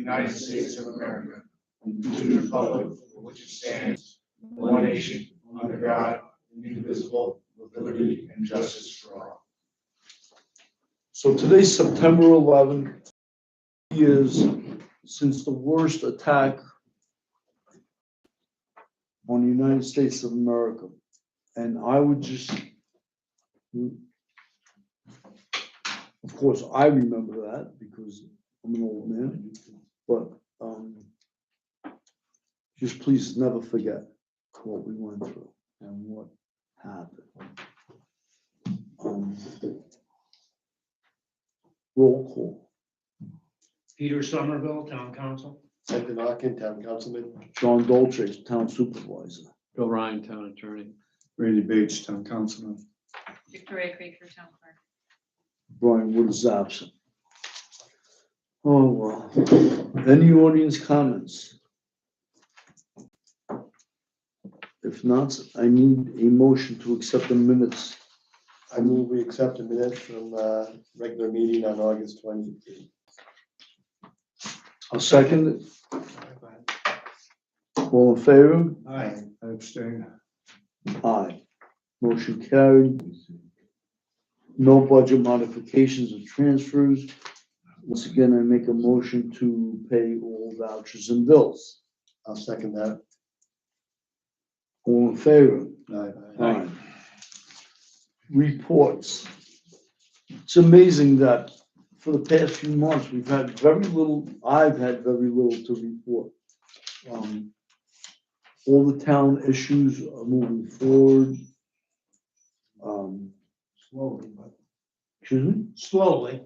United States of America, and to the republic for which it stands, one nation, under God, indivisible, with liberty and justice for all. So today's September 11th, years since the worst attack on the United States of America. And I would just, of course, I remember that because I'm an old man, but just please never forget what we went through and what happened. Roll call. Peter Somerville, Town Council. Ted Denokin, Town Councilman. John Dolce, Town Supervisor. Bill Ryan, Town Attorney. Randy Bates, Town Councilman. Victoria Creeker, Town Clerk. Brian Wood is absent. Oh, well. Any audience comments? If not, I need a motion to accept the minutes. I move we accept the minutes from regular meeting on August 28th. I'll second it. All in favor? Aye. I abstain. Aye. Motion carried. No budget modifications or transfers. Once again, I make a motion to pay all vouchers and bills. I'll second that. All in favor? Aye. Aye. Reports. It's amazing that for the past few months, we've had very little, I've had very little to report. All the town issues are moving forward. Slowly, but. Excuse me? Slowly.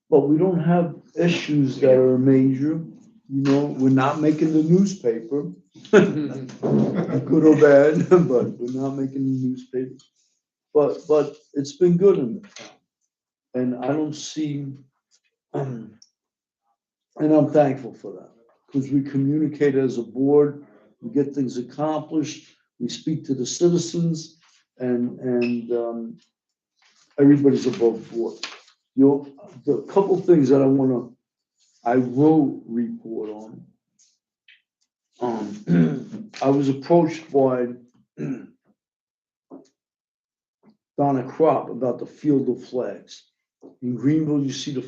But we don't have issues that are major, you know, we're not making the newspaper. Good or bad, but we're not making the newspaper. But it's been good in the town. And I don't see, and I'm thankful for that, because we communicate as a board, we get things accomplished, we speak to the citizens, and everybody's above board. You know, the couple things that I will report on. I was approached by Donna Kropp about the Field of Flags. In Greenville, you see the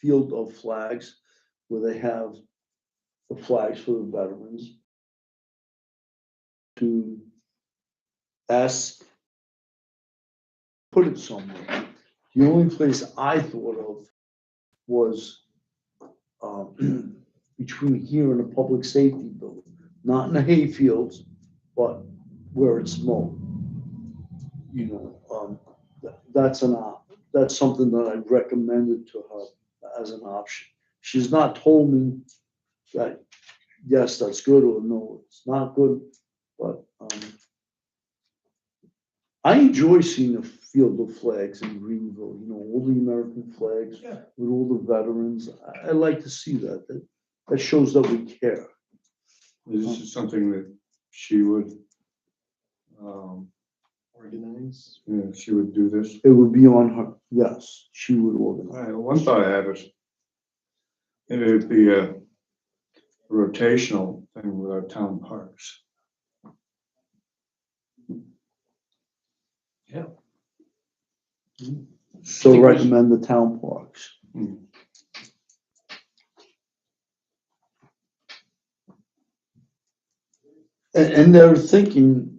Field of Flags where they have the flags for the veterans. To ask, put it somewhere. The only place I thought of was between here and the public safety building, not in the hayfields, but where it's mowed. You know, that's something that I recommended to her as an option. She's not told me that yes, that's good or no, it's not good, but I enjoy seeing the Field of Flags in Greenville, you know, all the American flags with all the veterans. I like to see that. That shows that we care. This is something that she would, Organize. yeah, she would do this. It would be on her, yes, she would organize. One thought I had was maybe it'd be a rotational thing with our town parks. So recommend the town parks. And they're thinking,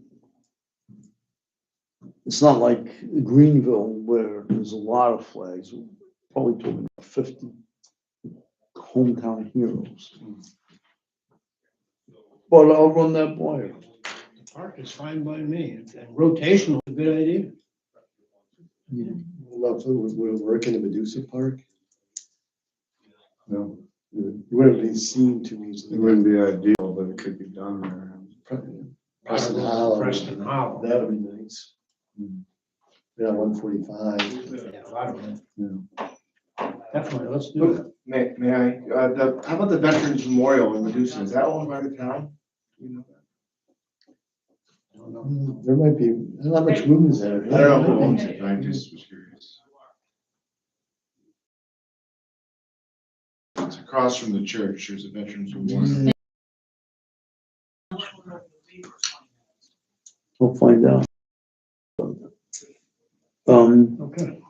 it's not like Greenville where there's a lot of flags, we're probably talking about 50 hometown heroes. But I'll run that by her. The park is fine by me, and rotational is a good idea. Well, so we'll work in the Medusa Park. No, You wouldn't be seen too it easily. wouldn't be ideal, but it could be done there. Preston Hollow. Preston Hollow. That would be nice. Yeah, 145. Yeah, a lot of them. Yeah. Definitely, let's do it. May I, how about the Veterans Memorial in Medusa? Is that owned by the town? You know that? I don't know. There might be, not much room is there. I don't know who owns it, I just was curious. It's across from the church. There's a Veterans Memorial. We'll find out. Okay.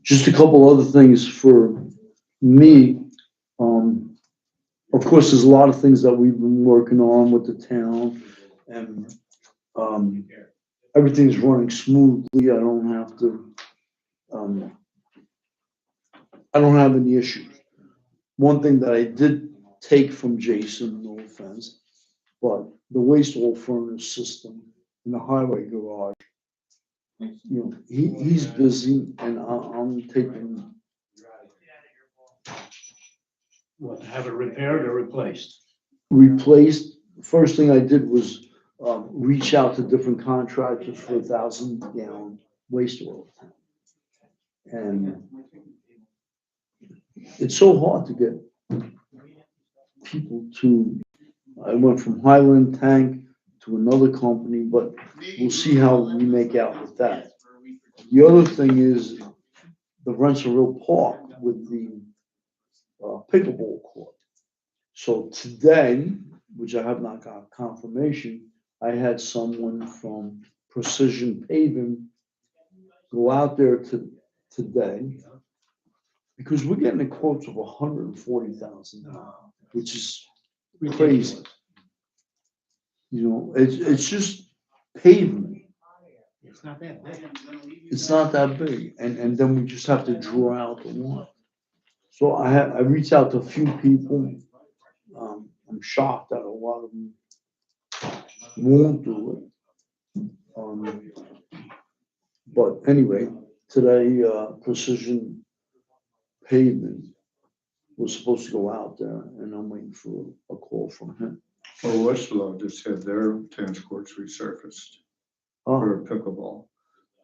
Just a couple other things for me. Of course, there's a lot of things that we've been working on with the town, and everything's running smoothly. I don't have to, I don't have any issues. One thing that I did take from Jason, no offense, but the waste oil furnace system in the highway garage, you know, he's busy, and I'm taking, What, have it repaired or replaced? replaced. First thing I did was reach out to different contractors for 1,000-gallon waste oil tank. And it's so hard to get people to, I went from Highland Tank to another company, but we'll see how we make out with that. The other thing is the Rensselaer Park with the pickleball court. So today, which I have not got confirmation, I had someone from Precision Paving go out there today, because we're getting a quote of $140,000, which is crazy. You know, it's just pavement. It's not that bad. It's not that big, and then we just have to draw out the line. So I reached out to a few people. I'm shocked that a lot of them won't do it. But anyway, today, Precision Pavement was supposed to go out there, and I'm waiting for a call from him. Well, Westlaw just had their tennis courts resurfaced Oh, for pickleball.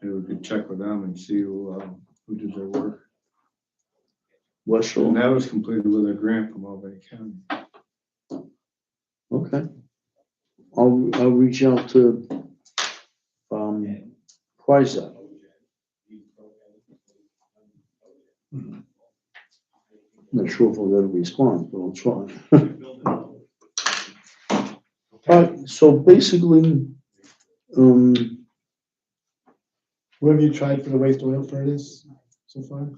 Maybe we could check with them and see who did their work. And Westlaw, that was completed with a grant from Albany County. okay. I'll reach out to, Kryzak. Not sure if I'll get a response, but I'll try. All right, so basically, What have you tried for the waste oil furnace so far?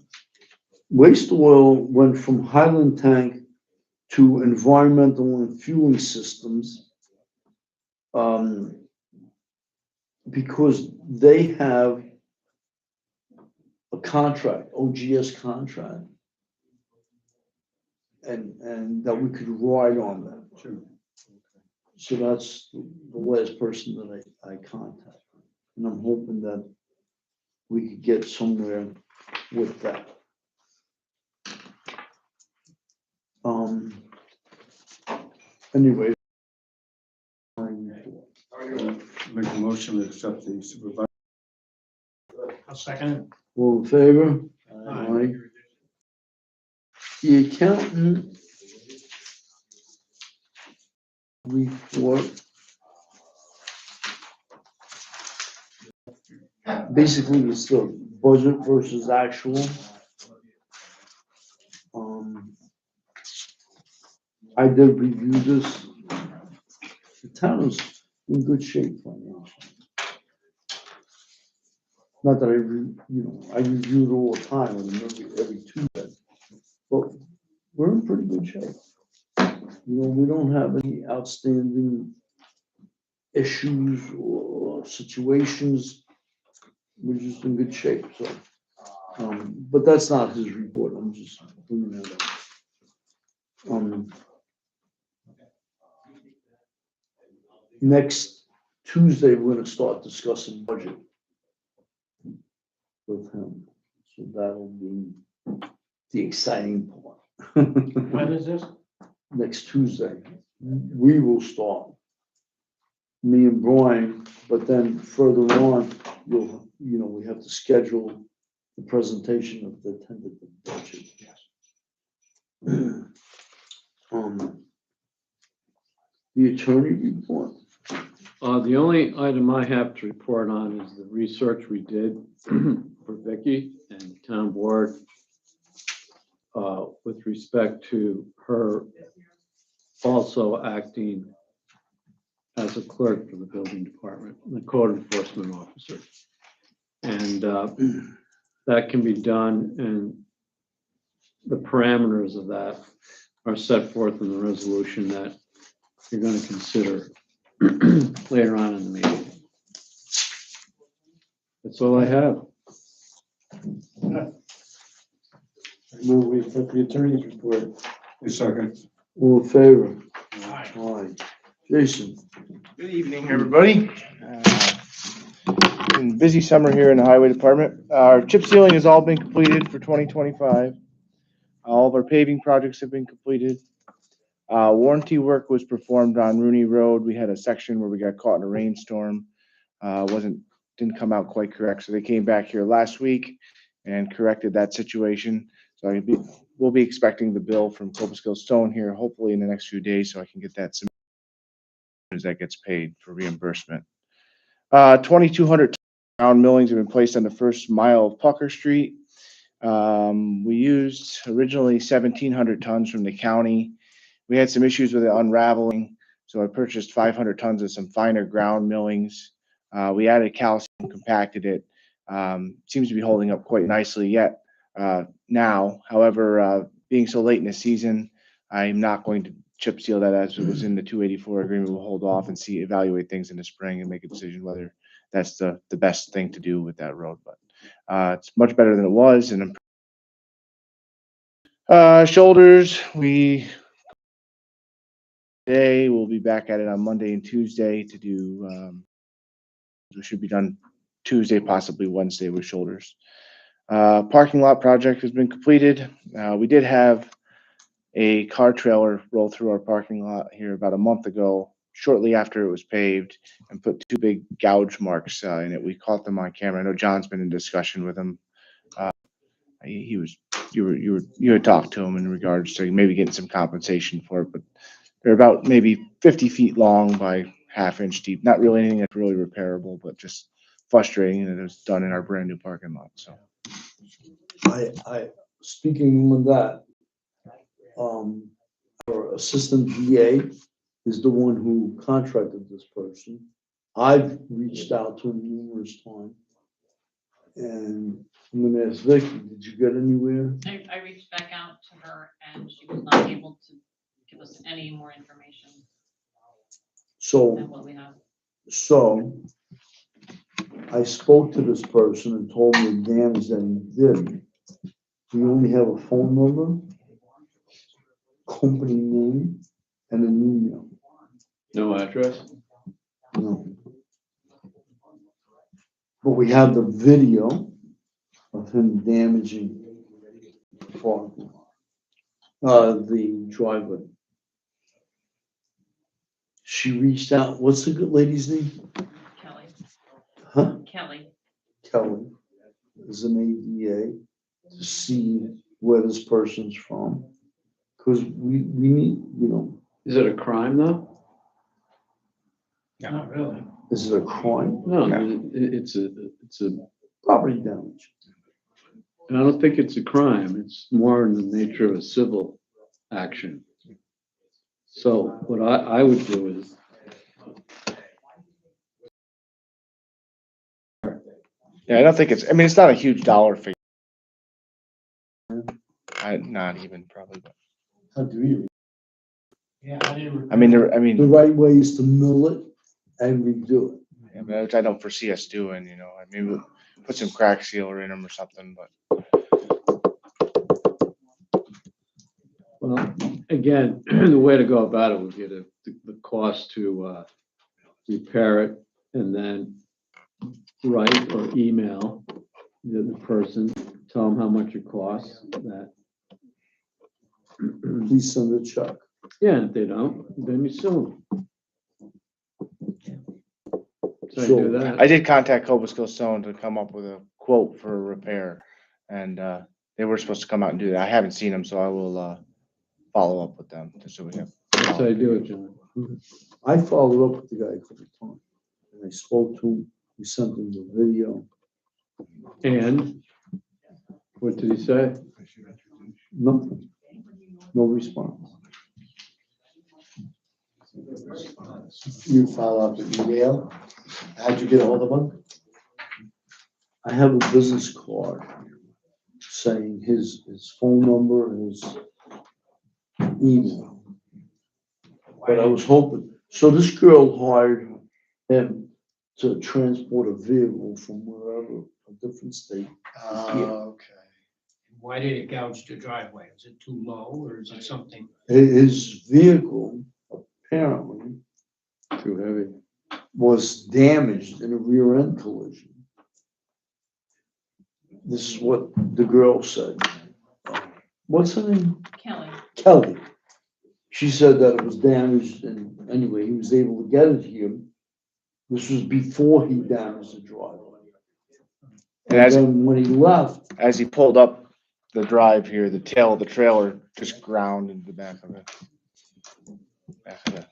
waste oil went from Highland Tank to environmental and fueling systems. Because they have a contract, OGS contract. And that we could ride on that. Sure. So that's the last person that I contacted. And I'm hoping that we could get somewhere with that. Anyway. Make a motion to accept the supervisor. I'll second it. All in favor? Aye. The accountant report. Basically, it's the budget versus actual. I did review this. The town is in good shape financially. Not that I review it all the time, and every Tuesday, but we're in pretty good shape. You know, we don't have any outstanding issues or situations. We're just in good shape, so. But that's not his report, I'm just bringing that up. Next Tuesday, we're gonna start discussing budget with him, so that'll be the exciting part. When is this? Next Tuesday, we will start, me and Brian, but then further on, we have to schedule the presentation of the tentative budget. The attorney report. The only item I have to report on is the research we did for Vicky and the town board. with respect to her also acting as a clerk for the building department, the code enforcement officer. And that can be done, and the parameters of that are set forth in the resolution that you're going to consider later on in the meeting. That's all I have. Move we accept the attorney's report. A second. All in favor? Aye. Jason? Good evening, everybody. Been a busy summer here in the highway department. Our chip sealing has all been completed for 2025. All of our paving projects have been completed. Warranty work was performed on Rooney Road. We had a section where we got caught in a rainstorm. Didn't come out quite correct, so they came back here last week and corrected that situation. So we'll be expecting the bill from Cobleskill Stone here, hopefully in the next few days, so I can get that submitted as that gets paid for reimbursement. 2,200 round millings have been placed on the first mile of Pucker Street. We used originally 1,700 tons from the county. We had some issues with it unraveling, so I purchased 500 tons of some finer ground millings. We added calcium, compacted it. Seems to be holding up quite nicely yet now. However, being so late in the season, I'm not going to chip seal that as it was in the 284 agreement. We'll hold off and evaluate things in the spring and make a decision whether that's the best thing to do with that road. But it's much better than it was. And shoulders, today we'll be back at it on Monday and Tuesday to do. We should be done Tuesday, possibly Wednesday with shoulders. Parking lot project has been completed. We did have a car trailer roll through our parking lot here about a month ago, shortly after it was paved, and put two big gouge marks in it. We caught them on camera. I know John's been in discussion with him. You had talked to him in regards to maybe getting some compensation for it, but they're about maybe 50 feet long by half-inch deep. Not really anything that's really repairable, but just frustrating that it was done in our brand new parking lot. So I speaking of that, our assistant DA is the one who contracted this person. I've reached out to him numerous times. And I'm gonna ask Vicky, did you get anywhere? I reached back out to her and she was not able to give us any more information So, than what we have. I spoke to this person and told him the damage that he did. We only have a phone number, company name, and an email. No address? No. But we have the video of him damaging the driveway. She reached out, what's the good lady's name? Kelly. Huh? Kelly. Kelly is an ADA to see where this person's from. Cause we need, Is it a crime though? Not really. is it a crime? No, it's a, Property damage. and I don't think it's a crime. It's more in the nature of a civil action. So what I would do is, yeah, I don't think it's not a huge dollar figure. Not even probably, but How do you? Yeah, I didn't. The right way is to mill it and redo it. yeah, which I don't foresee us doing, maybe we'll put some crack sealer in them or something, but well, again, the way to go about it would be the cost to repair it and then write or email the person, tell them how much it costs. That Please send a check. yeah, if they don't, then you sue them. So I So- do that. I did contact Cobleskill Stone to come up with a quote for a repair, and they were supposed to come out and do that. I haven't seen them, so I will follow up with them just so we have. That's how you do it, John. I followed up with the guy a couple of times. And I spoke to him, we sent him the video. And what did he say? Nothing. No response. You follow up with email? How'd you get a hold of him? I have a business card saying his phone number, his email. But I was hoping, so this girl hired him to transport a vehicle from wherever, a different state. Okay. Why did it gouge the driveway? Is it too low or is it something? His vehicle apparently Too heavy. was damaged in a rear end collision. This is what the girl said. What's her name? Kelly, Kelly. She said that it was damaged and anyway, he was able to get it here. This was before he damaged the driveway. And And as- then when he left, As he pulled up the drive here, the tail of the trailer just ground into the back of it. Back of it.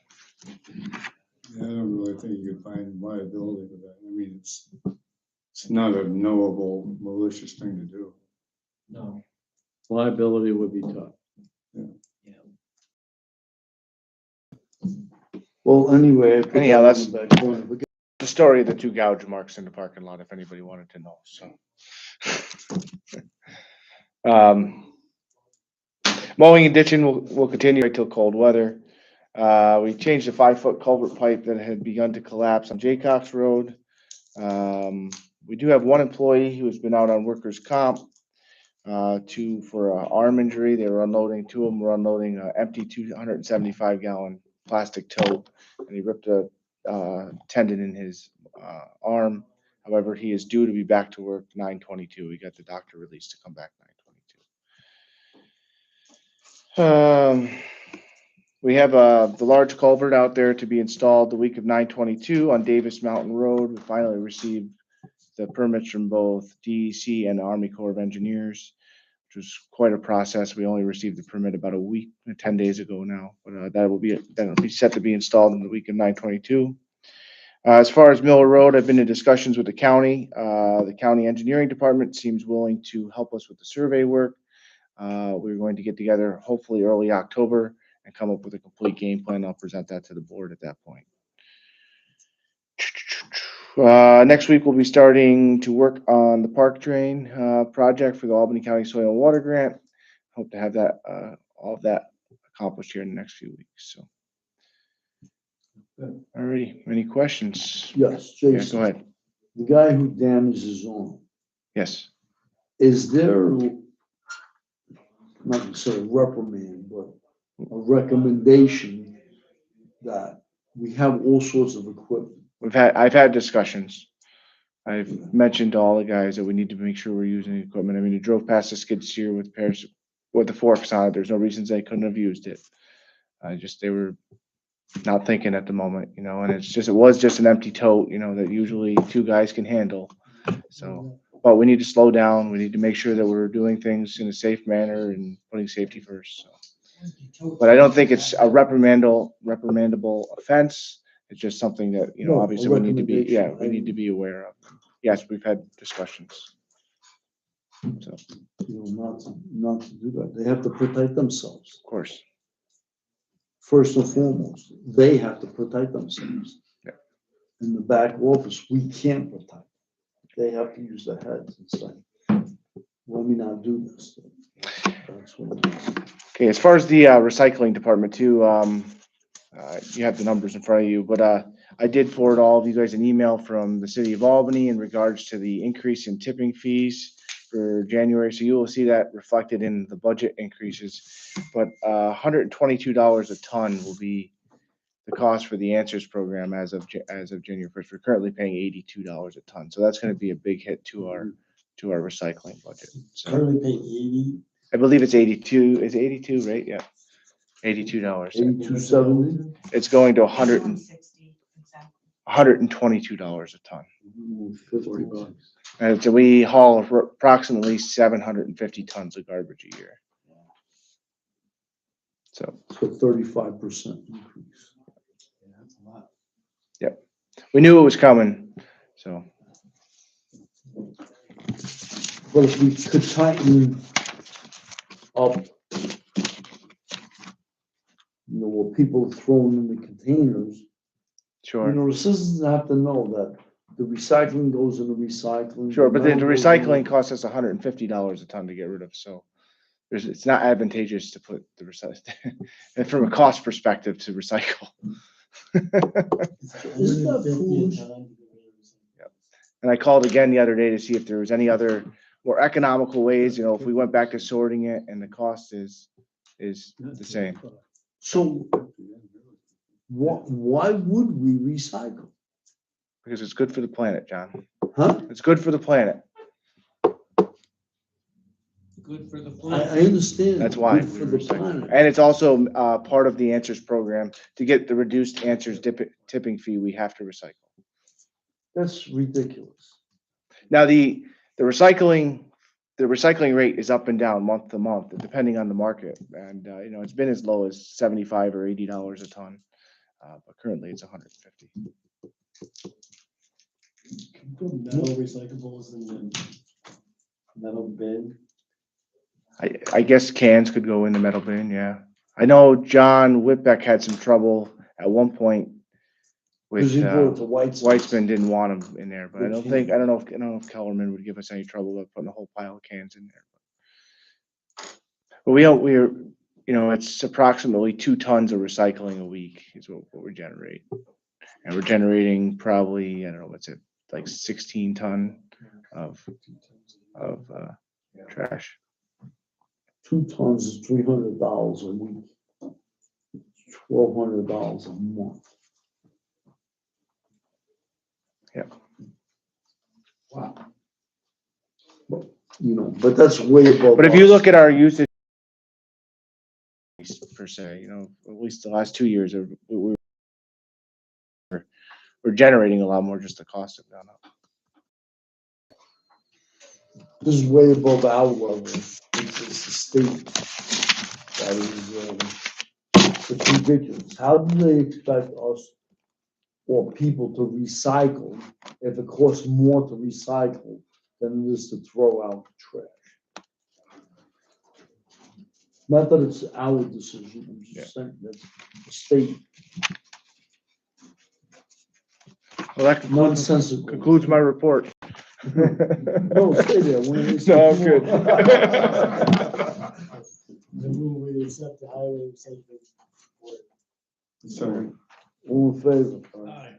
Yeah, I don't really think you could find liability for that. I mean, it's not a knowable malicious thing to do. No. Liability would be tough. well, anyway. I put Anyhow, that that's- on the back burner. But The story of the two gouge marks in the parking lot, if anybody wanted to know, so. Mowing and ditching will continue right till cold weather. We changed the 5-foot culvert pipe that had begun to collapse on Jaycox Road. We do have one employee who has been out on workers' comp, for an arm injury. They were unloading, two of them were unloading an empty 275-gallon plastic tote, and he ripped a tendon in his arm. However, he is due to be back to work 9/22. We got the doctor released to come back 9/22. We have the large culvert out there to be installed the week of 9/22 on Davis Mountain Road. We finally received the permits from both DEC and the Army Corps of Engineers, which was quite a process. We only received the permit about a week, 10 days ago now, but that'll be set to be installed in the week of 9/22. As far as Miller Road, I've been in discussions with the county. The county engineering department seems willing to help us with the survey work. We're going to get together hopefully early October and come up with a complete game plan. I'll present that to the board at that point. Next week, we'll be starting to work on the park drain project for the Albany County Soil and Water Grant. Hope to have that all of that accomplished here in the next few weeks. So, all righty. Any questions? yes, Yeah, go Jason, ahead. the guy who damaged his arm, Yes. is there, not to say reprimand, but a recommendation that we have all sorts of equipment? I've had discussions. I've mentioned to all the guys that we need to make sure we're using the equipment. I mean, it drove past the skid steer with pairs with the forks on it. There's no reasons they couldn't have used it. They were not thinking at the moment, and it was just an empty tote, that usually two guys can handle. So, but we need to slow down. We need to make sure that we're doing things in a safe manner and putting safety first. So. But I don't think it's a reprimandable offense. It's just something that, No, a obviously we need to recommendation. be aware of. Yes, we've had discussions. So, Not to do that. They have to protect themselves. of course, First and foremost, they have to protect themselves. Yeah. In the back office, we can't protect. They have to use their heads and say, let me not do this. That's what it is. okay, as far as the recycling department too, you have the numbers in front of you, but I did forward all of you guys an email from the city of Albany in regards to the increase in tipping fees for January. So you will see that reflected in the budget increases, but $122 a ton will be the cost for the Answers program as of January 1st. We're currently paying $82 a ton. So that's going to be a big hit to our recycling budget. So Currently paying 80. I believe it's 82. Is it 82, right? Yeah. $82. 8270. It's going to $122 a ton. $50. And so we haul approximately 750 tons of garbage a year. So So 35% increase. That's a lot. we knew it was coming. So But if we could tighten up, what people are throwing in the containers, Sure. the citizens have to know that the recycling goes in the recycling. Sure, but the metal goes in recycling costs us $150 a ton to get rid of, so it's not advantageous to put the and from a cost perspective to recycle. Isn't that foolish? And I called again the other day to see if there was any other more economical ways, if we went back to sorting it and the cost is the same. So why would we recycle? Because it's good for the planet, John. Huh? It's good for the planet. Good for the I planet. understand. That's why. Good for the planet. And it's also part of the Answers program. To get the reduced Answers tipping fee, we have to recycle. That's ridiculous. Now, the recycling rate is up and down month to month, depending on the market. And, it's been as low as $75 or $80 a ton. But currently it's 150. Metal recyclables in the metal bin. I guess cans could go in the metal bin, yeah. I know John Whitbeck had some trouble at one point Because with, he brought it to White's. Weitzman didn't want them in there, but I don't know if Kellerman would give us any trouble with putting a whole pile of cans in there. But we're, it's approximately 2 tons of recycling a week is what we generate. And we're generating probably, I don't know, what's it, like 16 ton of trash. 2 tons is $300 a week. $1,200 a month. Yep. Wow. But that's way above. But if you us. look at our usage per se, at least the last 2 years, we're generating a lot more, just the cost have gone up. This is way above our level. It's the state that is, it's ridiculous. How do they expect us or people to recycle if it costs more to recycle than it is to throw out the trash? Not that it's our decision, I'm just saying that's the state. Well, that Nonsensical. concludes my report. No, stay there. When they say No, I'm good. more. The move we accept the highway recycling. So, All in favor? Aye.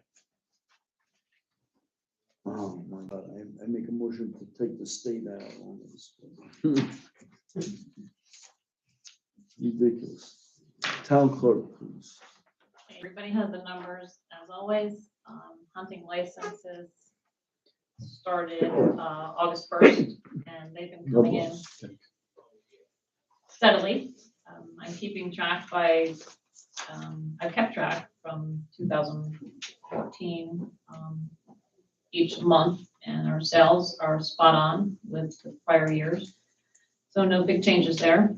Oh, my God, I make a motion to take the state out on this. Ridiculous. Town clerk, please. Everybody has the numbers, as always. Hunting licenses started August 1st, and they've been coming in steadily. I'm keeping track by, I've kept track from 2014 each month, and our sales are spot on with the prior years. So no big changes there.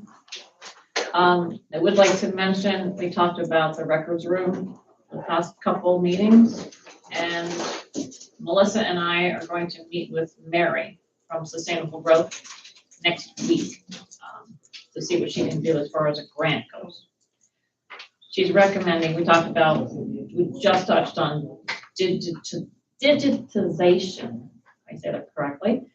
I would like to mention, we talked about the records room the past couple meetings, and Melissa and I are going to meet with Mary from Sustainable Growth next week to see what she can do as far as a grant goes. She's recommending, we just touched on digitization, I said it correctly.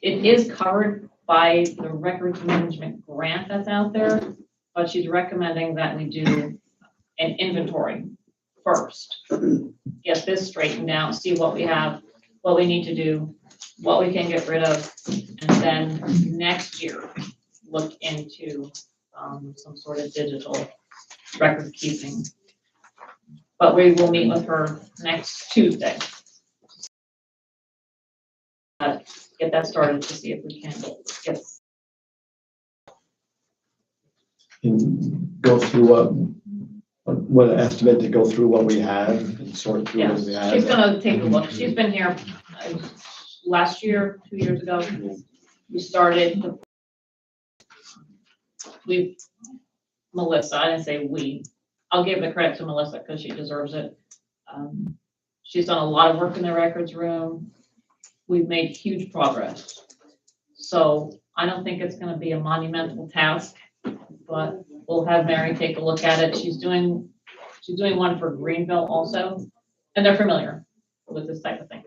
It is covered by the records management grant that's out there, but she's recommending that we do an inventory first. Get this straightened out, see what we have, what we need to do, what we can get rid of, and then next year, look into some sort of digital record keeping. But we will meet with her next Tuesday. Get that started to see if we can get. And go through what estimate to go through what we have and sort through what we Yes, have. she's gonna take a look. She's been here last year, 2 years ago. We started. Melissa, I didn't say we. I'll give the credit to Melissa because she deserves it. She's done a lot of work in the records room. We've made huge progress. So I don't think it's gonna be a monumental task, but we'll have Mary take a look at it. She's doing one for Greenville also, and they're familiar with this type of thing.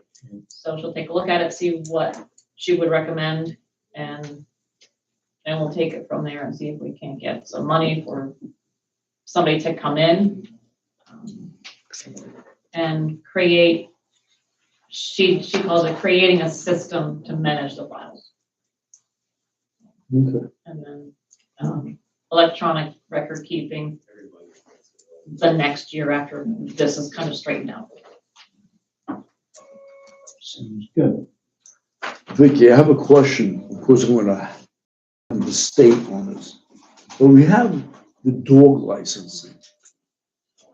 So she'll take a look at it, see what she would recommend, and we'll take it from there and see if we can't get some money for somebody to come in and create, she calls it creating a system to manage the files. Okay. And then electronic record keeping the next year after this is kind of straightened out. Sounds good. Vicky, I have a question. Of course, I'm gonna have the state on this. But we have the dog licensing.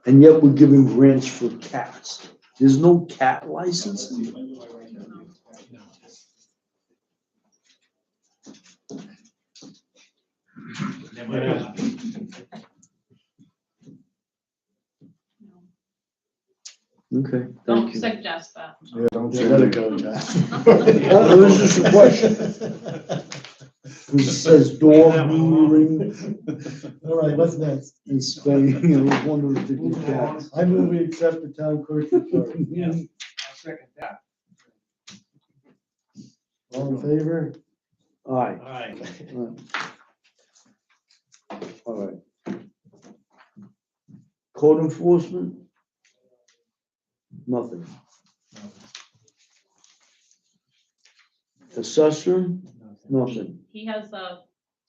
And yet we're giving grants for cats. There's no cat licensing? Okay, Don't thank you. suggest that. Yeah, don't Yeah, say let it that. go, Jack. It was just a question. It says dog neutering All right, what's next? and spaying, and I was wondering if it was cats. I move we accept the town clerk's report. I'll second that. All in favor? Aye, Aye. all right. Code enforcement? Nothing. Assessor? Nothing. He has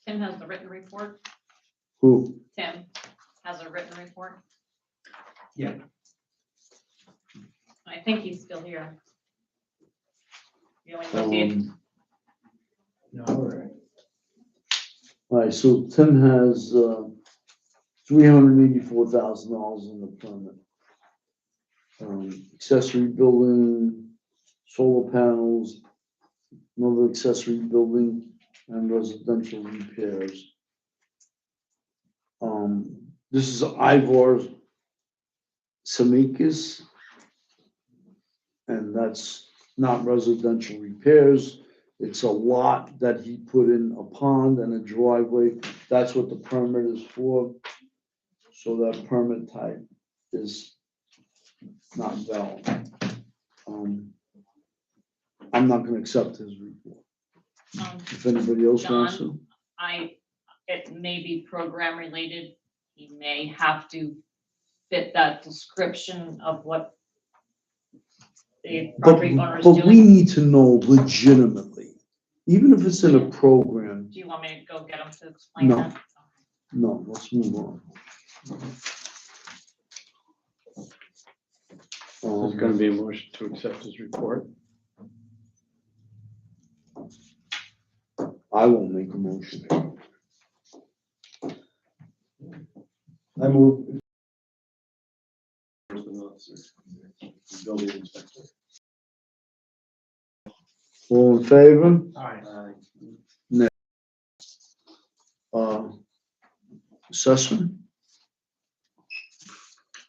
Tim has the written report. Who? Tim has a written report. Yeah. I think he's still here. You only want to see it. All right. All right, so Tim has, $384,000 in the permit. Accessory building, solar panels, another accessory building, and residential repairs. This is Ivor Samikis. And that's not residential repairs. It's a lot that he put in a pond and a driveway. That's what the permit is for. So that permit type is not valid. I'm not gonna accept his report. If anybody else wants to. It may be program related. He may have to fit that description of what the property owner is But we doing. need to know legitimately, even if it's in a program. Do you want me to go get him to explain No. that? No, let's move on. There's gonna be a motion to accept his report. I won't make a motion. I move. Building inspector. All in favor? Aye. Assessment?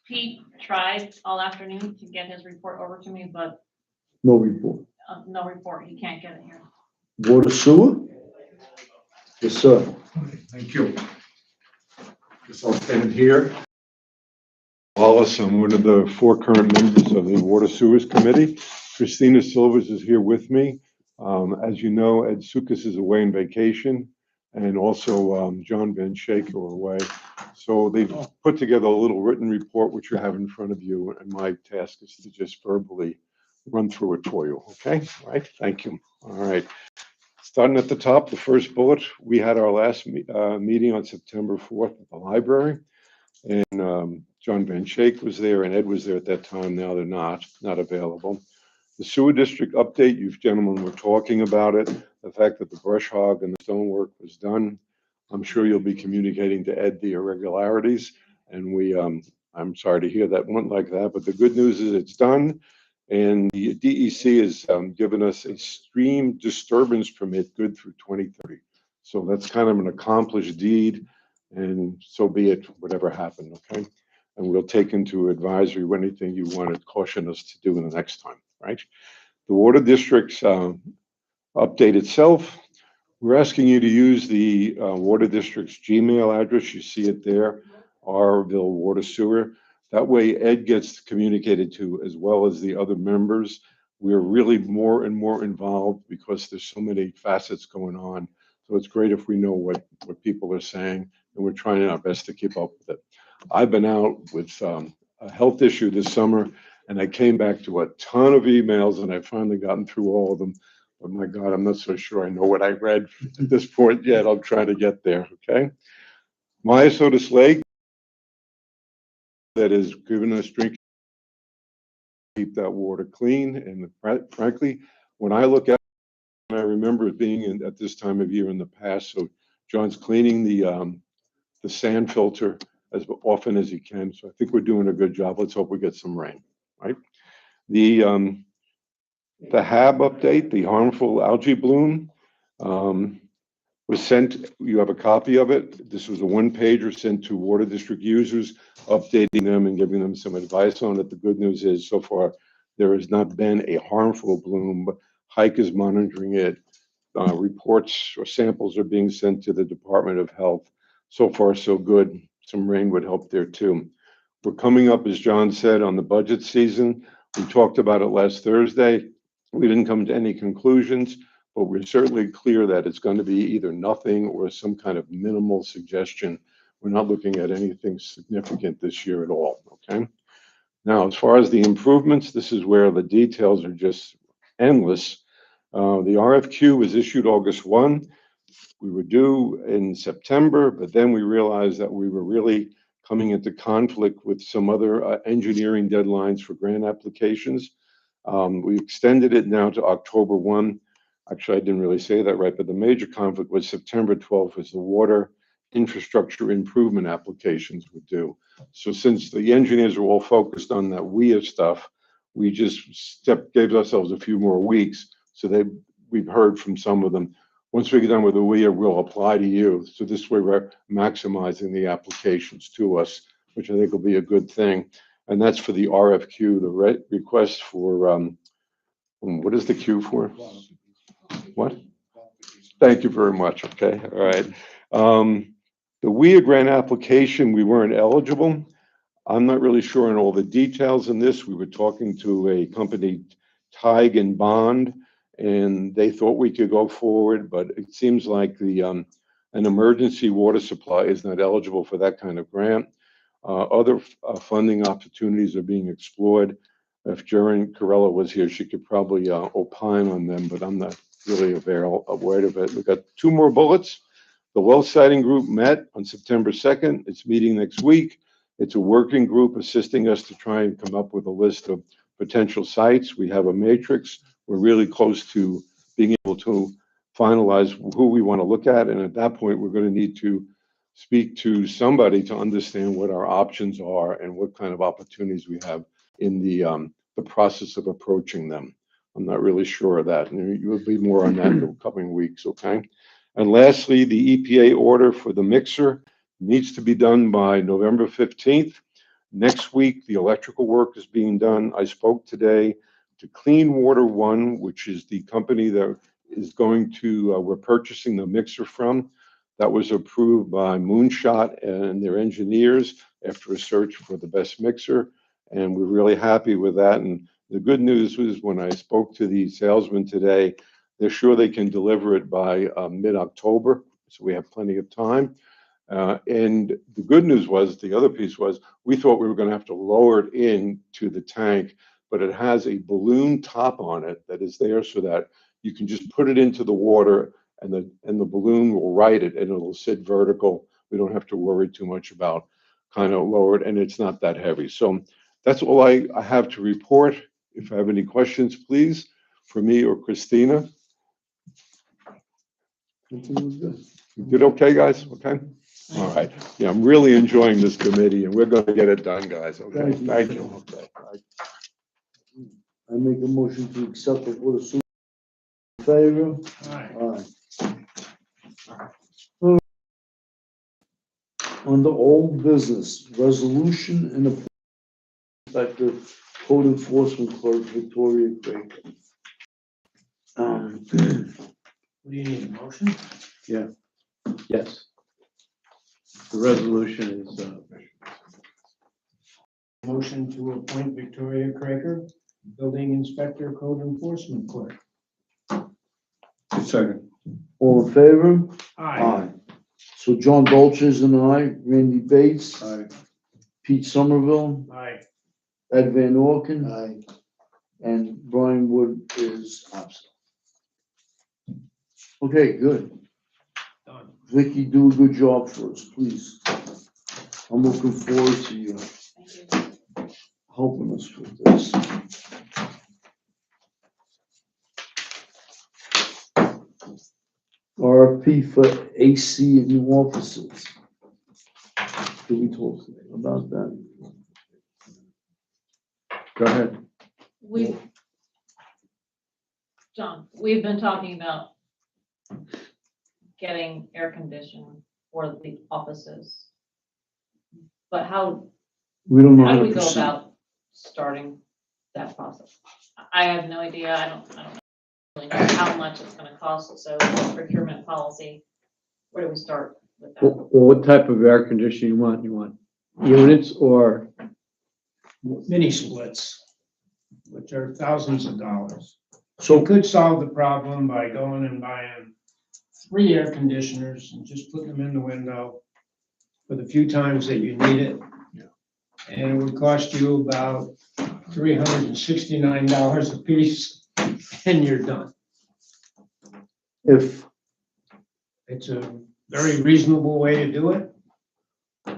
Pete tried all afternoon to get his report over to me, but No report. no report. He can't get it here. Water sewer? Yes, sir. Thank you. Guess I'll stand here. Wallace, I'm one of the 4 current members of the Water Sewers Committee. Christina Silvers is here with me. As you know, Ed Sukas is away on vacation, and also John Van Schaker are away. So they've put together a little written report, which you have in front of you, and my task is to just verbally run through it for you, okay? All right, thank you. All right. Starting at the top, the first bullet, we had our last meeting on September 4th at the library. And John Van Schaik was there and Ed was there at that time. Now they're not available. The sewer district update, you gentlemen were talking about it. The fact that the brush hog and the stonework was done. I'm sure you'll be communicating to Ed the irregularities. And I'm sorry to hear that went like that, but the good news is it's done. And the DEC has given us a stream disturbance permit good through 2030. So that's kind of an accomplished deed, and so be it, whatever happened, okay? And we'll take into advisory anything you want to caution us to do in the next time, right? The water district's update itself, We're asking you to use the Water District's Gmail address. You see it there, Rville Water Sewer. That way Ed gets communicated to as well as the other members. We're really more and more involved because there's so many facets going on. So it's great if we know what people are saying, and we're trying our best to keep up with it. I've been out with a health issue this summer, and I came back to a ton of emails, and I've finally gotten through all of them. But my God, I'm not so sure I know what I read at this point yet. I'll try to get there, okay? Myosotis Lake, that has given us drinking, keep that water clean. And frankly, when I look at it, I remember it being at this time of year in the past. So John's cleaning the sand filter as often as he can. So I think we're doing a good job. Let's hope we get some rain, right? The HAB update, the harmful algae bloom, was sent. You have a copy of it. This was a one-pager sent to Water District users, updating them and giving them some advice on it. The good news is, so far, there has not been a harmful bloom, but Hike is monitoring it. Reports or samples are being sent to the Department of Health. So far, so good. Some rain would help there too. We're coming up, as John said, on the budget season. We talked about it last Thursday. We didn't come to any conclusions, but we're certainly clear that it's going to be either nothing or some kind of minimal suggestion. We're not looking at anything significant this year at all, okay? Now, as far as the improvements, this is where the details are just endless. The RFQ was issued August 1. We were due in September, but then we realized that we were really coming into conflict with some other engineering deadlines for grant applications. We extended it now to October 1. Actually, I didn't really say that right, but the major conflict was September 12th was the water infrastructure improvement applications were due. So since the engineers were all focused on that WIA stuff, we just gave ourselves a few more weeks. So we've heard from some of them. Once we get done with the WIA, we'll apply to you. So this way we're maximizing the applications to us, which I think will be a good thing. And that's for the RFQ, the request for, what is the Q for? What? Thank you very much. Okay, all right. The WIA grant application, we weren't eligible. I'm not really sure on all the details in this. We were talking to a company, Tig and Bond, and they thought we could go forward, but it seems like an emergency water supply is not eligible for that kind of grant. Other funding opportunities are being explored. If Jaren Corella was here, she could probably opine on them, but I'm not really aware of it. We've got two more bullets. The well siting group met on September 2nd. It's meeting next week. It's a working group assisting us to try and come up with a list of potential sites. We have a matrix. We're really close to being able to finalize who we want to look at. And at that point, we're going to need to speak to somebody to understand what our options are and what kind of opportunities we have in the process of approaching them. I'm not really sure of that. And you will be more on that in the coming weeks, okay? And lastly, the EPA order for the mixer needs to be done by November 15th. Next week, the electrical work is being done. I spoke today to Clean Water One, which is the company that is going to, we're purchasing the mixer from. That was approved by Moonshot and their engineers after a search for the best mixer. And we're really happy with that. And the good news was when I spoke to the salesman today, they're sure they can deliver it by mid-October. So we have plenty of time. And the good news was, the other piece was, we thought we were going to have to lower it into the tank, but it has a balloon top on it that is there so that you can just put it into the water and the balloon will ride it and it'll sit vertical. We don't have to worry too much about kind of lower it, and it's not that heavy. So that's all I have to report. If I have any questions, please, for me or Christina. You did okay, guys? Okay? All right. Yeah, I'm really enjoying this committee and we're going to get it done, guys. Okay? Thank you. Okay. I make a motion to accept the Board of Supervisors. Favor? Aye. Under old business, resolution and appointment inspector, code enforcement clerk Victoria Craig. What do you need, a motion? Yes. The resolution is, Motion to appoint Victoria Craker, building inspector, code enforcement clerk. Second. All in favor? Aye. So John Dolce is an aye, Randy Bates, Aye. Pete Somerville, Aye. Ed Van Orken, Aye. and Brian Wood is absent. Okay, good. Done. Vicky, do a good job for us, please. I'm looking forward to you Thank you. helping us with this. RFP for AC in new offices. Did we talk about that? go ahead. John, we've been talking about getting air conditioning for the offices. But how We don't know do how we to go proceed. about starting that process? I have no idea. I don't really know how much it's gonna cost. So procurement policy, where do we start with that? What type of air conditioning you want? You want units or, Mini splits, which are thousands of dollars. So You could solve the problem by going and buying 3 air conditioners and just putting them in the window for the few times that you need it. And it would cost you about $369 a piece, and you're done. if, It's a very reasonable way to do it,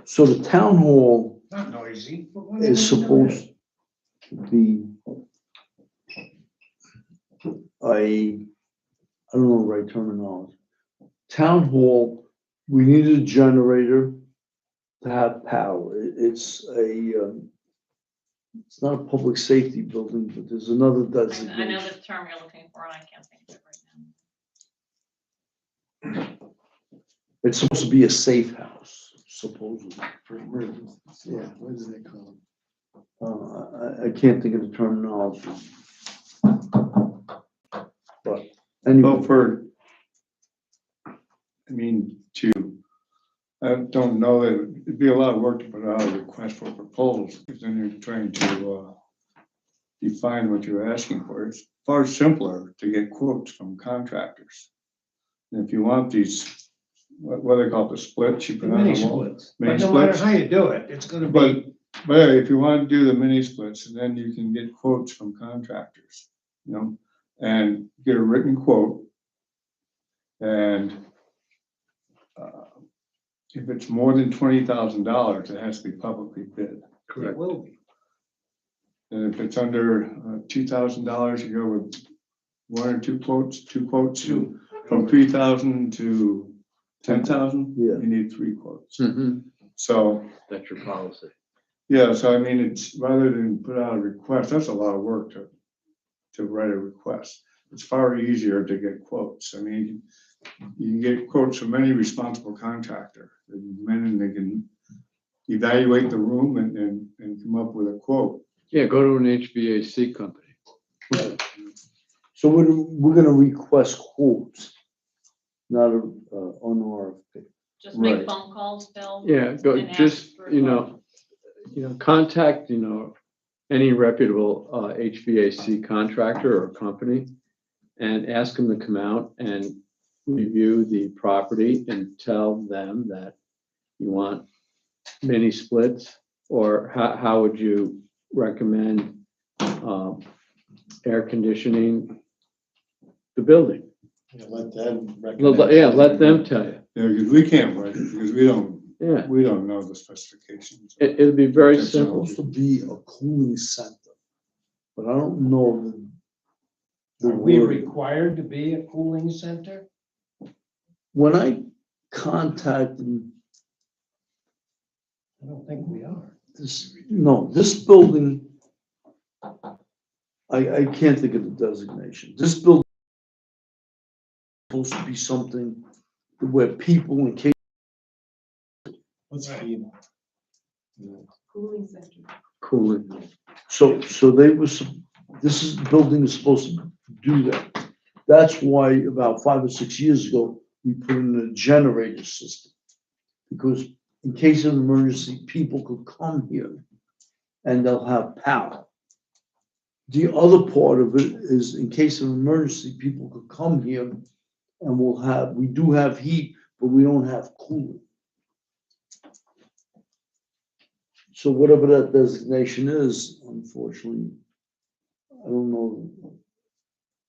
so the town hall not noisy. but whatever is you do. supposed to be I don't know the right terminology. Town hall, we need a generator to have power. It's it's not a public safety building, but there's another I know designation. the term you're looking for, and I can't think of it right now. It's supposed to be a safe house, supposedly. For emergencies. Yeah, what do they call I can't think of the terminology. But anyway. Well, I don't know that it'd be a lot of work to put out a request for proposals, because then you're trying to define what you're asking for. It's far simpler to get quotes from contractors. And if you want these, what they call the splits, you The put on mini the wall. splits, Mini but no matter splits. how you do it, it's gonna But, be, but if you want to do the mini splits, then you can get quotes from contractors, and get a written quote. And if it's more than $20,000, it has to be publicly bid. it will be. And if it's under $2,000, you go with 1 or 2 quotes, from 3,000 to 10,000, Yeah. you need 3 quotes. Mhm, So, that's your policy. yeah, so I mean, it's rather than put out a request, that's a lot of work to write a request. It's far easier to get quotes. I mean, you can get quotes from any responsible contractor. And they can evaluate the room and come up with a quote. Yeah, go to an HVAC company. So we're gonna request quotes, not on RFP. Just make Right. phone calls, Bill. Yeah, go, And ask just, for contact, any reputable HVAC contractor or company and ask them to come out and review the property and tell them that you want mini splits, or how would you recommend air conditioning the building? Let them Yeah, let them tell you. Yeah, because we can't write it, because Yeah, we don't know the specifications. it'd be very That's simple. Supposed to be a cooling center, but I don't know the Are we word. required to be a cooling center? When I contacted I don't think we are. this building, I can't think of the designation. This building is supposed to be something where people in case. What's FEMA? Cooling center. Cooling. So they was, building is supposed to do that. That's why about 5 or 6 years ago, we put in a generator system. Because in case of emergency, people could come here and they'll have power. The other part of it is in case of emergency, people could come here and we do have heat, but we don't have cooling. So whatever that designation is, unfortunately, I don't know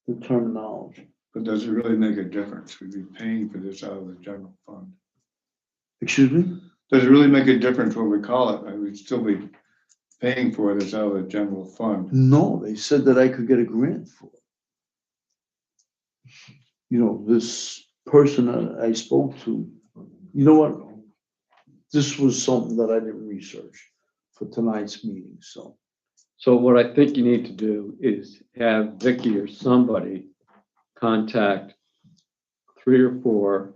the terminology. But does it really make a difference? We'd be paying for this out of the general fund. Excuse me? Does it really make a difference what we call it? I would still be paying for this out of the general fund. No, they said that I could get a grant for it. You know, this person that I spoke to, you know what? This was something that I didn't research for tonight's meeting, so. So what I think you need to do is have Vicky or somebody contact 3 or 4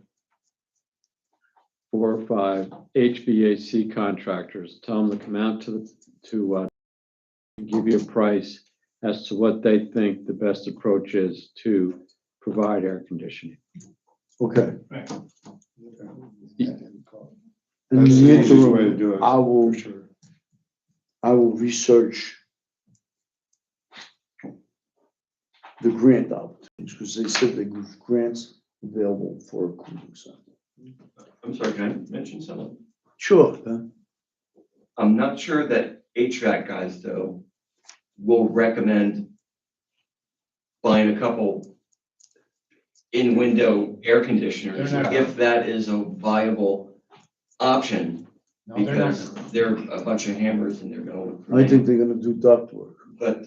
or 5 HVAC contractors, tell them to come out to give you a price as to what they think the best approach is to provide air conditioning. Okay. Right. In That's the the easiest way to interim, do it. I will, For sure. I will research the grant opportunities, because they said there was grants available for a cooling center. I'm sorry, can I mention something? Sure, Ben. I'm not sure that HVAC guys, though, will recommend buying a couple in-window air conditioners They're not. if that is a viable option, No, they're not. because they're a bunch of hammers and they're gonna look for. I think they're gonna do duct work. But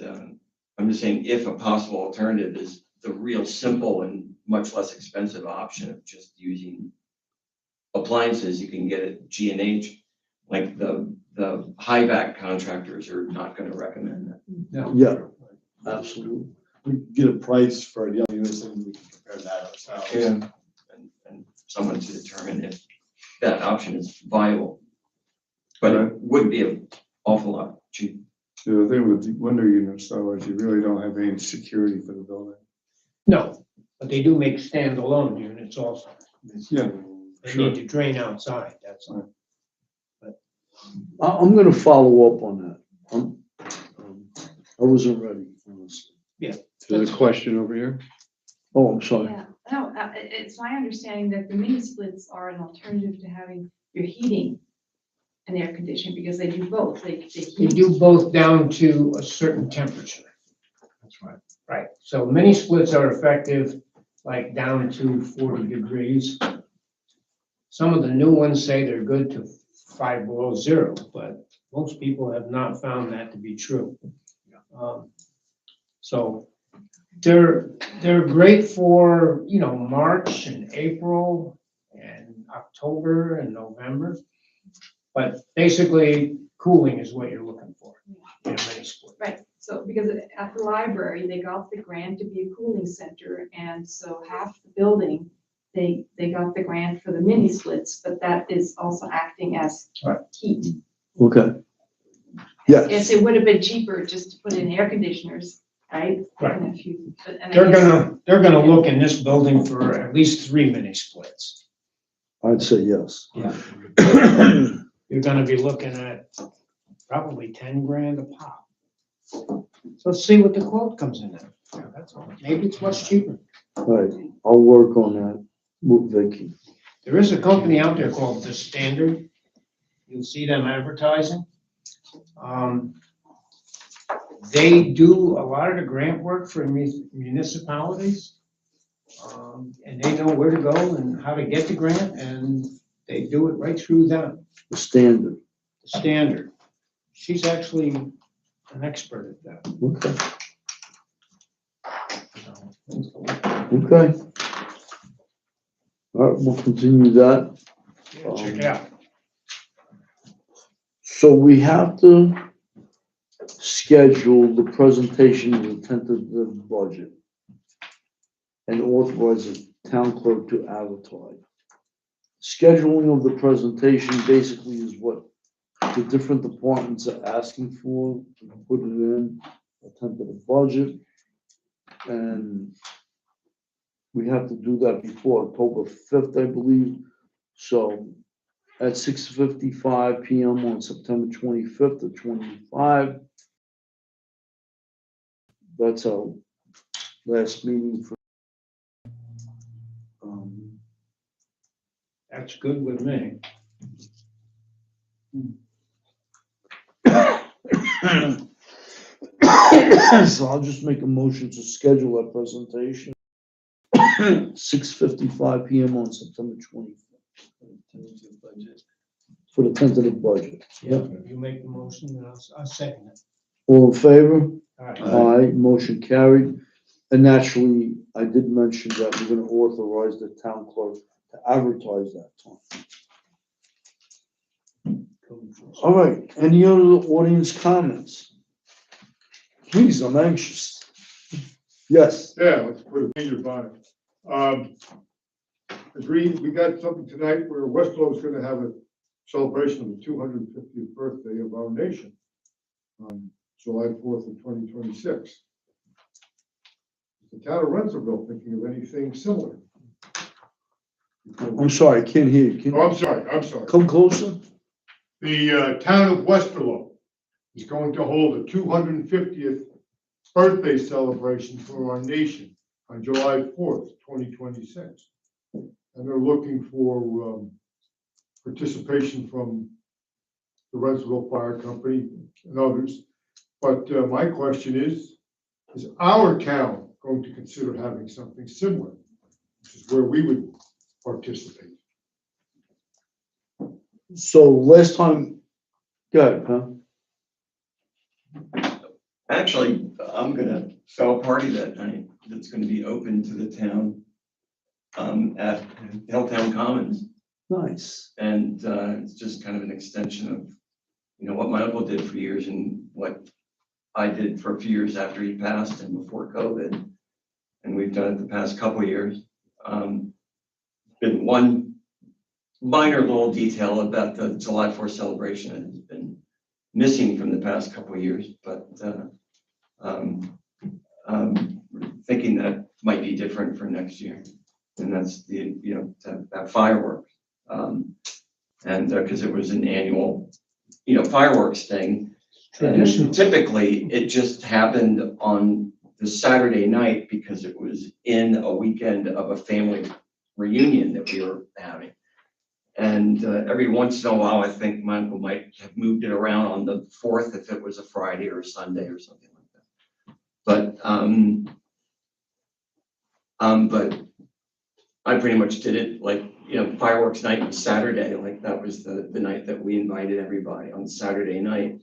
I'm just saying, if a possible alternative is the real simple and much less expensive option of just using appliances, you can get at G&H, like the high vac contractors are not gonna recommend that. No. Yeah, absolutely. We get a price for the other units and we can compare that ourselves. And someone to determine if that option is viable. But it would be an awful lot cheaper. The thing with the window units though is you really don't have any security for the building. No, but they do make standalone units also. Yeah, They sure. need to drain outside, that's all. I'm gonna follow up on that. I wasn't ready, honestly. There's a question over here. Oh, I'm sorry. Yeah, no, it's my understanding that the mini splits are an alternative to having your heating and air conditioning, because they do both, they They heat. do both down to a certain temperature. That's right. Right, so mini splits are effective like down to 40 degrees. Some of the new ones say they're good to 5 below zero, but most people have not found that to be true. So they're great for, you know, March and April and October and November. But basically, cooling is what you're looking for in a mini split. Right, so because at the library, they got the grant to be a cooling center, and so half the building, they got the grant for the mini splits, but that is also acting as Right. heat. Okay. Yes, Yes, it would have been cheaper just to put in air conditioners, right? Right. And a few, but- and I They're guess- they're gonna look in this building for at least 3 mini splits. I'd say yes. You're gonna be looking at probably 10 grand a pop. So let's see what the quote comes in at. Yeah, that's all. Maybe it's much cheaper. All right, I'll work on that with Vicky. There is a company out there called The Standard. You'll see them advertising. They do a lot of the grant work for municipalities. And they know where to go and how to get the grant, and they do it right through them. The standard. The Standard. She's actually an expert at that. Okay, So, okay. All right, we'll continue that. yeah, check it out. So we have to schedule the presentation of the tentative budget and authorize the town clerk to advertise. Scheduling of the presentation basically is what the different departments are asking for, put it in a tentative budget. And we have to do that before October 5th, I believe. So at 6:55 PM on September 25th of 25. That's our last meeting for. That's good with me. So I'll just make a motion to schedule that presentation. 6:55 PM on September 25th. For the tentative budget. Yeah, you make the motion, and I'll second it. All in favor? All right. Aye, motion carried. And naturally, I did mention that we're gonna authorize the town clerk to advertise that time. All right, any other audience comments? Please, I'm anxious. Yes, Yeah, let's put a finger on it. Agreed, we got something tonight where Westlow is gonna have a celebration of the 250th birthday of our nation on July 4th of 2026. The town of Rensselaerville thinking of anything similar? I'm sorry, I can't hear you. Oh, I'm sorry. Come closer? The town of Westerlo is going to hold a 250th birthday celebration for our nation on July 4th, 2026. And they're looking for participation from the Rensselaerville Fire Company and others. But my question is our town going to consider having something similar, which is where we would participate? So last time, go ahead, huh? Actually, I'm gonna throw a party that night that's gonna be open to the town at Hilltown Commons. Nice. And it's just kind of an extension of, what my uncle did for years and what I did for a few years after he passed and before COVID. And we've done it the past couple of years. Been one minor little detail about the July 4th celebration that has been missing from the past couple of years, but thinking that might be different for next year. And that's that fireworks. And because it was an annual, fireworks thing. Traditional. And typically, it just happened on the Saturday night because it was in a weekend of a family reunion that we were having. And every once in a while, I think my uncle might have moved it around on the 4th if it was a Friday or a Sunday or something like that. But I pretty much did it like, fireworks night was Saturday, like that was the night that we invited everybody on Saturday night.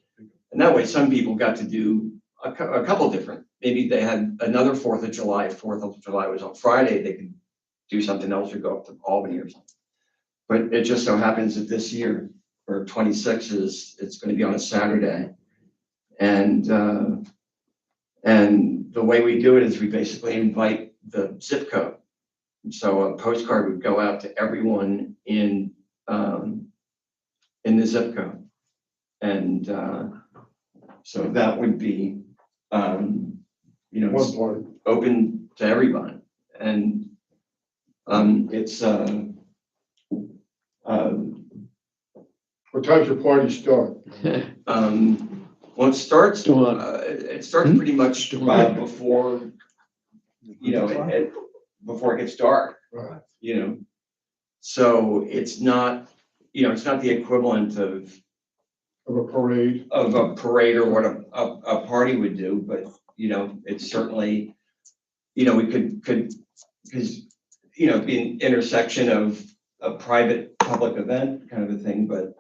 And that way some people got to do a couple different, maybe they had another 4th of July, 4th of July was on Friday, they could do something else or go up to Albany or something. But it just so happens that this year, for 26 it's going to be on a Saturday. And the way we do it is we basically invite the zip code. So a postcard would go out to everyone in the zip code. And so that would be, One part. open to everyone. And it's What time's your party start? well, it starts pretty much before, before it gets dark, Right. So it's not, it's not the equivalent of Of a parade? a parade or what a party would do, but, it's certainly, we could, because, be an intersection of a private public event kind of a thing, but,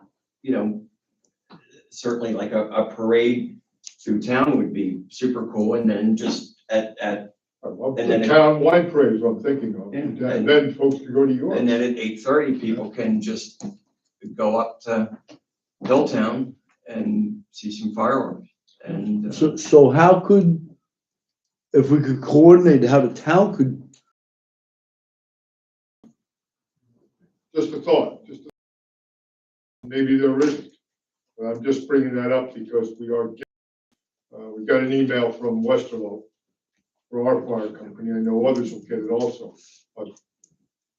certainly like a parade through town would be super cool. And then just at And then town wine parade is what I'm thinking of. Yeah. And then folks can go to yours. And then at 8:30, people can just go up to Hilltown and see some fireworks. And So how could, if we could coordinate how the town could, Just a thought, maybe there isn't. But I'm just bringing that up because we got an email from Westerlo for our fire company. I know others will get it also, but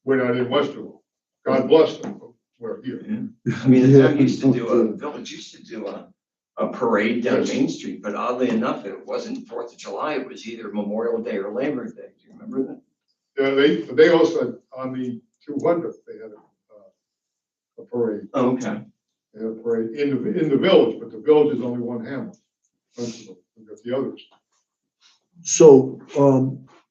we're not in Westerville. God bless them, but we're here. I mean, the town Yeah. used to do village used to do a parade down Yes. Main Street, but oddly enough, it wasn't 4th of July, it was either Memorial Day or Labor Day. Do you remember that? Yeah, they also, on the 200th, they had a parade. Oh, okay. They had a parade in the village, but the village is only one hamlet. We've got the others. So,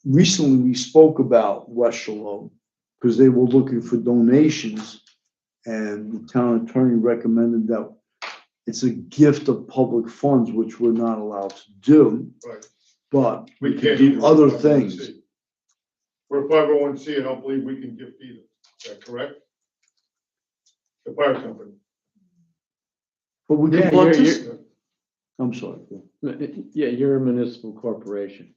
recently we spoke about West Shalom, because they were looking for donations. And the town attorney recommended that it's a gift of public funds, which we're not allowed to do, Right. but We we can't can do either. other 501c. things. We're 501c, I don't believe we can gift either. Is that correct? The fire company. But we Yeah, can you're- participate. I'm sorry. Yeah, you're a municipal corporation.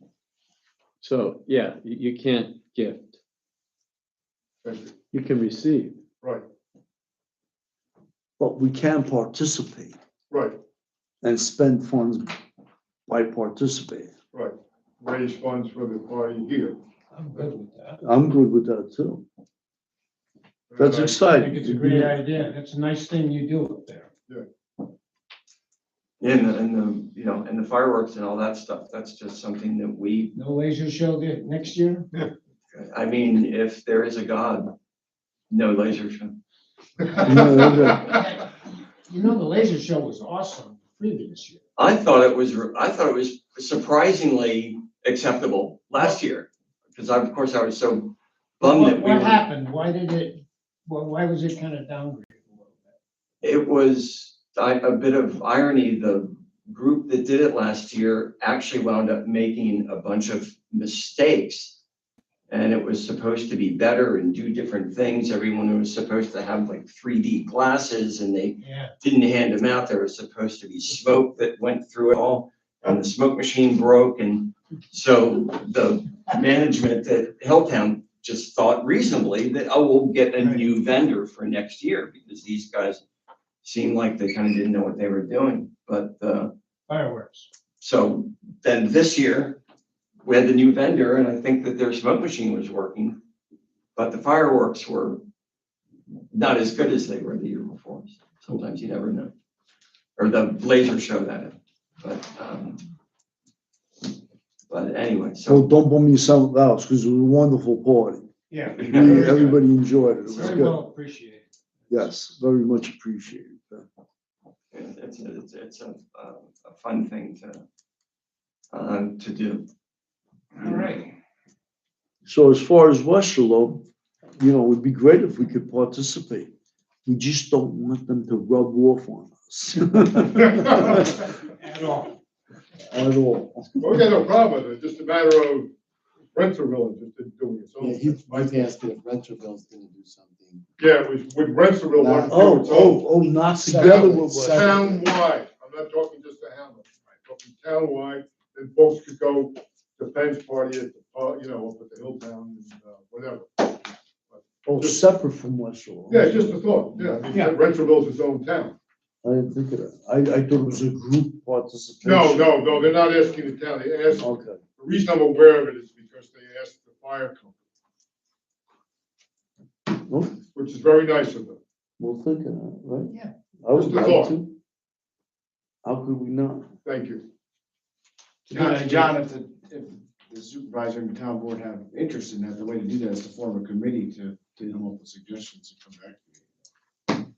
So, yeah, you can't gift, Thank you. you can receive. Right, But we can participate right, and spend funds by participating. right. Raise funds for the party here. I'm good with that. I'm good with that too. That's And I- I exciting. think it's a great idea. That's a nice thing you do up there. And the fireworks and all that stuff, that's just something that we, No laser show next year? I mean, if there is a God, no laser show. You know, the laser show was awesome previous year. I thought it was surprisingly acceptable last year, because of course I was so bummed that we What were. happened? Why was it kind of downgraded a little bit? It was a bit of irony. The group that did it last year actually wound up making a bunch of mistakes. And it was supposed to be better and do different things. Everyone was supposed to have like 3D glasses and they Yeah. didn't hand them out. There was supposed to be smoke that went through it all. And the smoke machine broke. And so the management at Hilltown just thought reasonably that, oh, we'll get a new vendor for next year because these guys seemed like they kind of didn't know what they were doing. But Fireworks. so then this year, we had the new vendor and I think that their smoke machine was working, but the fireworks were not as good as they were the year before. Sometimes you never know. Or the laser show that, but anyway, So so don't bum yourself out, because it was a wonderful party. Yeah. Everybody enjoyed it. It was Very good. well appreciated. Yes, very much appreciated. it's a fun thing to do. All right. So as far as Westerlo, it would be great if we could participate. We just don't want them to rub off on us. At all. At all. Well, we got no problem with it, just a matter of Rensselaer just doing it. So Yeah, he's asking if Renterville's gonna do something. yeah, it was with Rensselaer. wanting to do Oh, its own. oh, not together with Separate. Westerlo. Townwide, I'm not talking just a hamlet, I'm talking townwide, then folks could go to Penn's party at the, up at the Hilltown and whatever. Oh, separate from Westerlo. Yeah, just a thought, yeah, because Rensselaer's its own town. I didn't think of that. I thought it was a group participation. No, they're not asking the town, they asked, Okay. the reason I'm aware of it is because they asked the fire company, Well, which is very nice of them. we'll think of that, right? Yeah. I would Just a like thought. to. How could we not? Thank you. John, if the supervisor and the town board have interest in that, the way to do that is to form a committee to come up with suggestions and come back to you.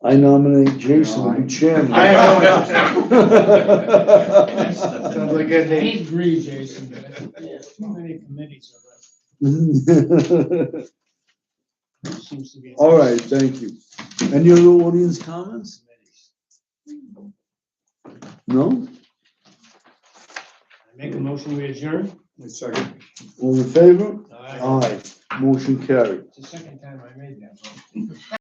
I nominate Jason to be chairman. Sounds like a good I thing. agree, Jason, but too many committees are, seems to be. All right, thank you. Any other audience comments? No? Make a motion, we adjourn? Second. All in favor? Aye. Aye. Motion carried. It's the second time I made that motion.